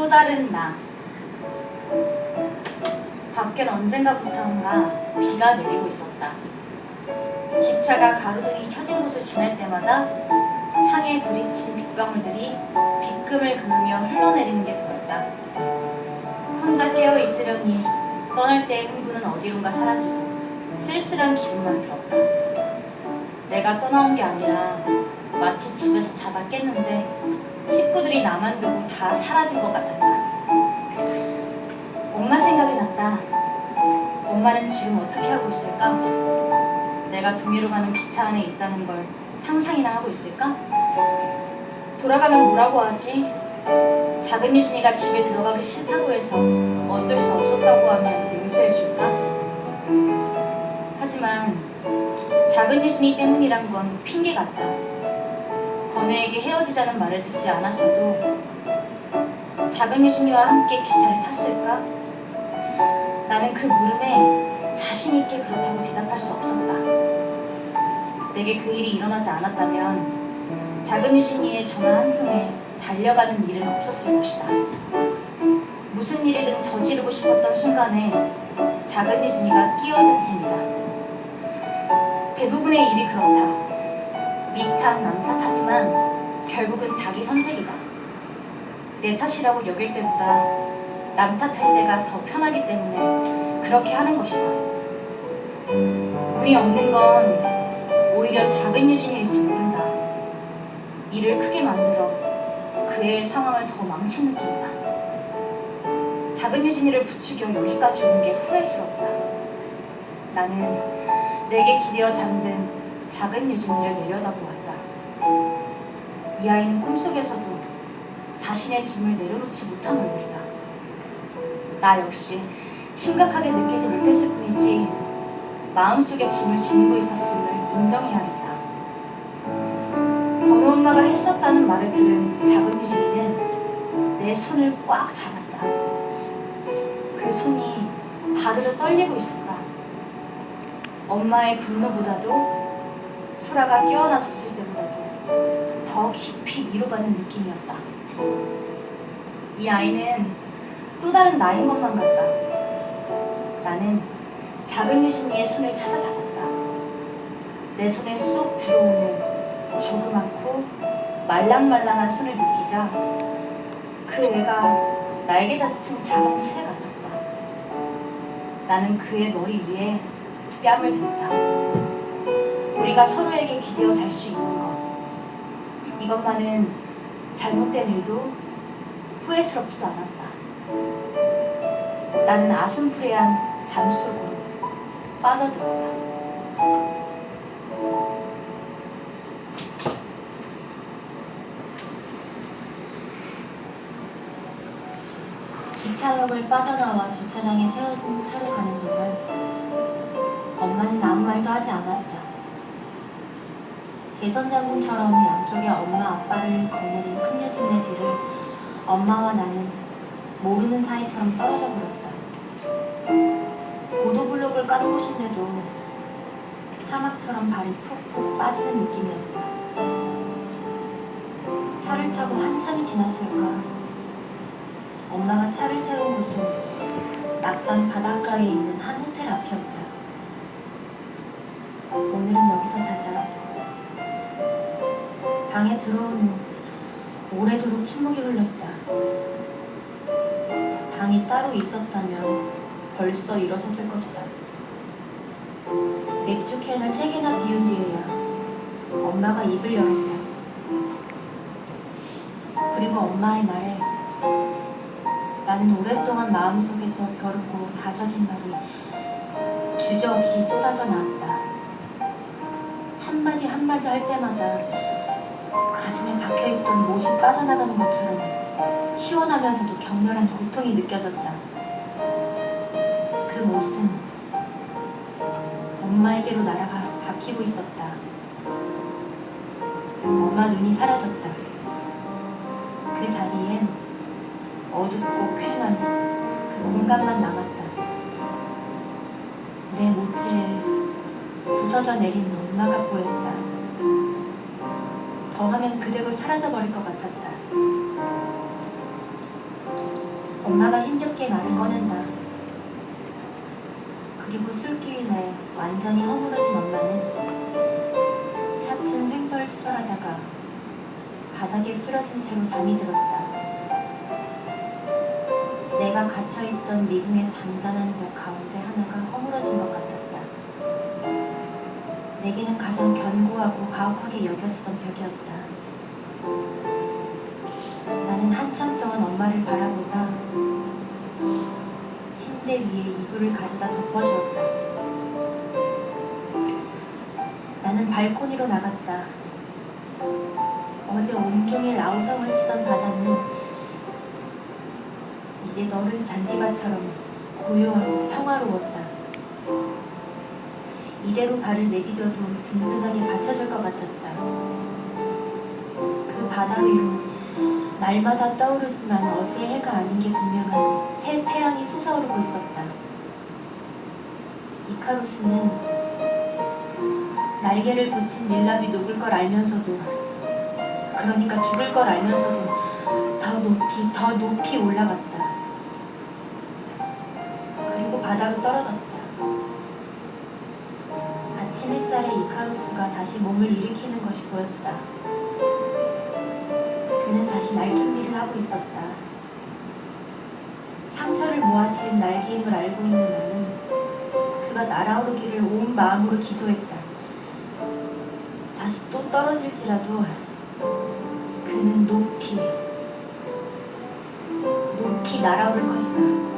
또 다른 나. 밖엔 언젠가부터인가 비가 내리고 있었다. 기차가 가로등이 켜진 곳을 지날 때마다 창에 부딪힌 빗방울들이 빗금을 그으며 흘러내리는 게 보였다. 혼자 깨어 있으려니 떠날 때의 흥분은 어디론가 사라지고 쓸쓸한 기분만 들었다. 내가 떠나온 게 아니라 마치 집에서 자다 깼는데 식구들이 나만 두고 다 사라진 것 같았다. 엄마 생각이 났다. 엄마는 지금 어떻게 하고 있을까? 내가 동해로 가는 기차 안에 있다는 걸 상상이나 하고 있을까? 돌아가면 뭐라고 하지? 작은 유진이가 집에 들어가기 싫다고 해서 어쩔 수 없었다고 하면 용서해줄까? 하지만 작은 유진이 때문이란 건 핑계 같다. 건우에게 헤어지자는 말을 듣지 않았어도 작은 유진이와 함께 기차를 탔을까? 나는 그 물음에 자신있게 그렇다고 대답할 수 없었다. 내게 그 일이 일어나지 않았다면 작은 유진이의 전화 한 통에 달려가는 일은 없었을 것이다. 무슨 일이든 저지르고 싶었던 순간에 작은 유진이가 끼어든 셈이다. 대부분의 일이 그렇다. 네 탓, 남 탓하지만 결국은 자기 선택이다. 내 탓이라고 여길 때보다 남 탓할 때가 더 편하기 때문에 그렇게 하는 것이다. 운이 없는 건 오히려 작은 유진일지 모른다. 일을 크게 만들어 그 애의 상황을 더 망친 느낌이다. 작은 유진이를 부추겨 여기까지 온 게 후회스럽다. 나는 내게 기대어 잠든 작은 유진이를 내려다보았다. 이 아이는 꿈속에서도 자신의 짐을 내려놓지 못한 얼굴이다. 나 역시 심각하게 느끼지 못했을 뿐이지 마음속에 짐을 지니고 있었음을 인정해야겠다. 건우 엄마가 했었다는 말을 들은 작은 유진이는 내 손을 꽉 잡았다. 그 손이 바르르 떨리고 있었다. 엄마의 분노보다도 소라가 깨어나 줬을 때보다도 더 깊이 위로받는 느낌이었다. 이 아이는 또 다른 나인 것만 같다. 나는 작은 유진이의 손을 찾아 잡았다. 내 손에 쏙 들어오는 조그맣고 말랑말랑한 손을 느끼자 그 애가 날개 닫힌 작은 새 같았다. 나는 그의 머리 위에 뺨을 댔다. 우리가 서로에게 기대어 잘 수 있는 것, 이것만은 잘못된 일도 후회스럽지도 않았다. 나는 아슴푸레한 잠 속으로 빠져들었다. 기차역을 빠져나와 주차장에 세워진 차로 가는 동안 엄마는 아무 말도 하지 않았다. 개선장군처럼 양쪽에 엄마 아빠를 거느린 큰 유진의 뒤를 엄마와 나는 모르는 사이처럼 떨어져 버렸다. 보도블록을 까는 곳인데도 사막처럼 발이 푹푹 빠지는 느낌이었다. 차를 타고 한참이 지났을까. 엄마가 차를 세운 곳은 낙산 바닷가에 있는 한 호텔 앞이었다. 오늘은 여기서 자자. 방에 들어온 후 오래도록 침묵이 흘렀다. 방이 따로 있었다면 벌써 일어섰을 것이다. 맥주 캔을 3개나 비운 뒤에야 엄마가 입을 열었다. 그리고 엄마의 말에 나는 오랫동안 마음속에서 벼르고 다져진 말이 주저없이 쏟아져 나왔다. 한마디 한마디 할 때마다 가슴에 박혀있던 못이 빠져나가는 것처럼 시원하면서도 격렬한 고통이 느껴졌다. 그 못은 엄마에게로 날아가 박히고 있었다. 엄마 눈이 사라졌다. 그 자리엔 어둡고 쾌한 그 공간만 남았다. 내 못질에 부서져 내리는 엄마가 보였다. 더하면 그대로 사라져버릴 것 같았다. 엄마가 힘겹게 말을 꺼낸다. 그리고 술기운에 완전히 허물어진 엄마는 차츰 횡설수설하다가 바닥에 쓰러진 채로 잠이 들었다. 내가 갇혀있던 미궁의 단단한 벽 가운데 하나가 허물어진 것 같았다. 내게는 가장 견고하고 가혹하게 여겨지던 벽이었다. 나는 한참 동안 엄마를 바라보다 침대 위에 이불을 가져다 덮어주었다. 나는 발코니로 나갔다. 어제 온종일 아우성을 치던 바다는 이제 너른 잔디밭처럼 고요하고 평화로웠다. 이대로 발을 내디뎌도 든든하게 받쳐줄 것 같았다. 그 바다 위로 날마다 떠오르지만 어제 해가 아닌 게 분명한 새 태양이 솟아오르고 있었다. 이카루스는 날개를 붙인 밀랍이 녹을 걸 알면서도, 그러니까 죽을 걸 알면서도 더 높이 올라갔다. 그리고 바다로 떨어졌다. 아침 햇살에 이카루스가 다시 몸을 일으키는 것이 보였다. 그는 다시 날 준비를 하고 있었다. 상처를 모아 지은 날개임을 알고 있는 나는 그가 날아오르기를 온 마음으로 기도했다. 다시 또 떨어질지라도 그는 높이 날아오를 것이다.